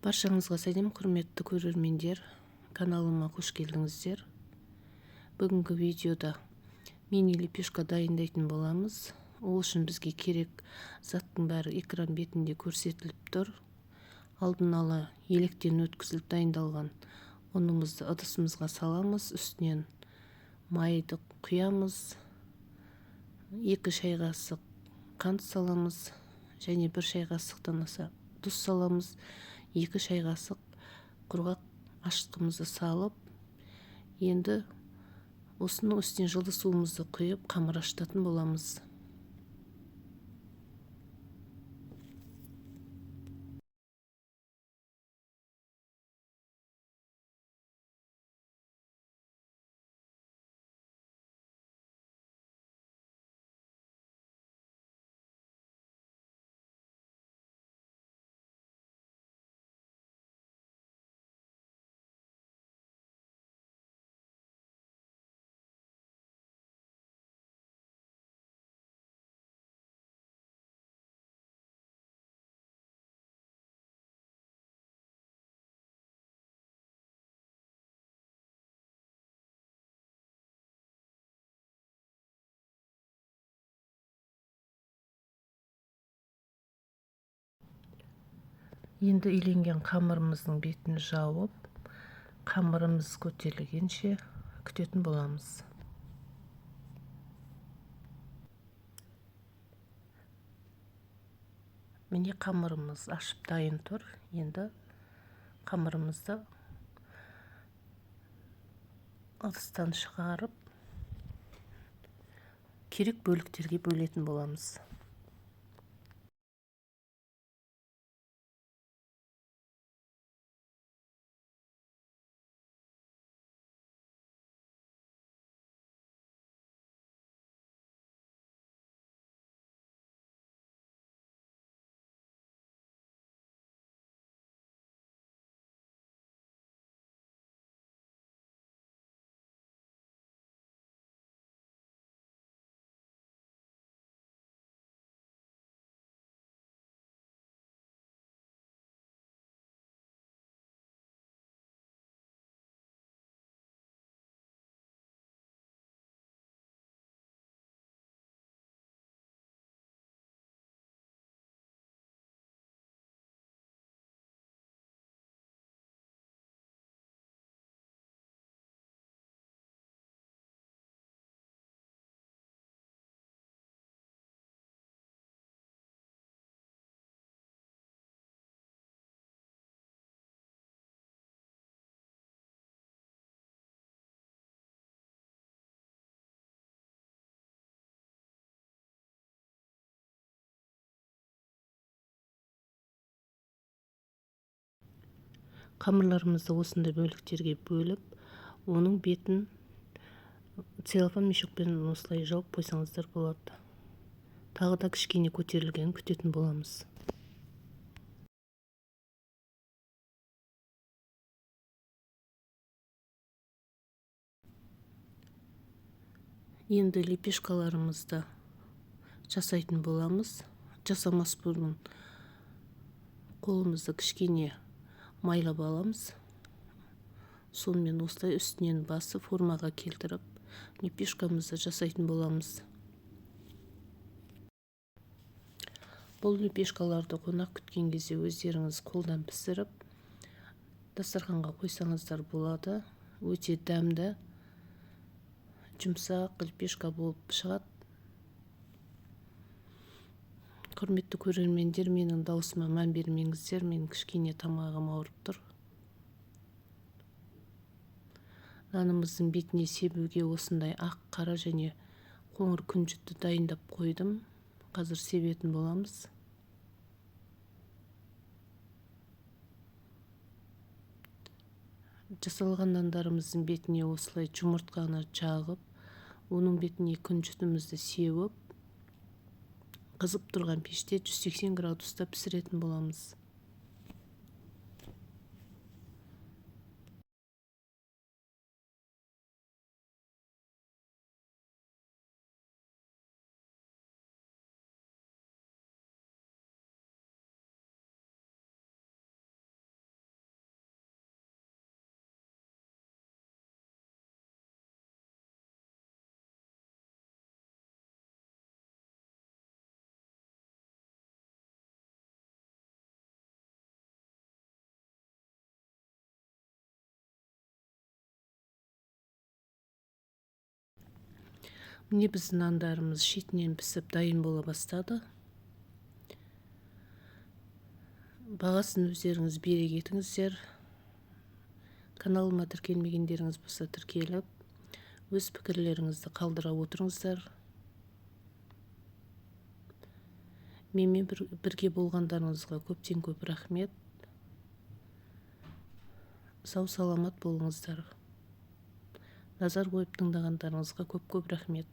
Баршаңызға сәлем, құрметті көрермендер, каналыма қош келдіңіздер. Бүгінгі видеода мини-лепешка дайындайтын боламыз. Ол үшін бізге керек заттың бәрі экран бетінде көрсетіліп тұр. Алдын ала електен өткізіліп дайындалған ұнымызды ыдысымызға саламыз, үстінен майды құямыз, 2 шай қасық қант саламыз, және 1 шай қасықтан аса тұз саламыз. 2 шай қасық құрғақ ашытқымызды салып, енді осының үстіне жылы суымызды құйып қамыр ашытатын боламыз. Енді үйленген қамырымыздың бетін жауып, қамырымыз көтерілгенше күтетін боламыз. Міне қамырымыз ашып дайын тұр. Енді қамырымызды ыдыстан шығарып, керек бөліктерге бөлетін боламыз. Қамырларымызды осындай бөліктерге бөліп, оның бетін целлофан мешокпен осылай жауып қойсаңыздар болады. Тағы да кішкене көтерілгенін күтетін боламыз. Енді лепешкаларымызды жасайтын боламыз. Жасамас бұрын қолымызды кішкене майлап аламыз. Сонымен осылай үстінен басып формаға келтіріп, лепешкамызды жасайтын боламыз. Бұл лепешкаларды қонақ күткен кезде өздеріңіз қолдан пісіріп, дастарханға қойсаңыздар болады. Өте дәмді, жұмсақ лепешка болып шығады. Құрметті көрермендер, менің даусыма мән бермеңіздер, мен кішкене тамағым ауырып тұр. Нанымыздың бетіне себуге осындай ақ, қара және қоңыр күнжітті дайындап қойдым. Қазір себетін боламыз. Жасалған нандарымыздың бетіне осылай жұмыртқаны жағып, оның бетіне күнжітімізді сеуіп, қызып тұрған пеште 180 градуста пісіретін боламыз. міне біздің нандарымыз шетінен пісіп дайын бола бастады. Бағасын өздеріңіз бере кетіңіздер. Каналыма тіркелмегендеріңіз болса тіркеліп, өз пікірлеріңізді қалдыра отырыңыздар. Менімен бірге болғандарыңызға көптен көп рахмет. Сау саламат болыңыздар. Назар қойып тыңдағандарыңызға көп рахмет.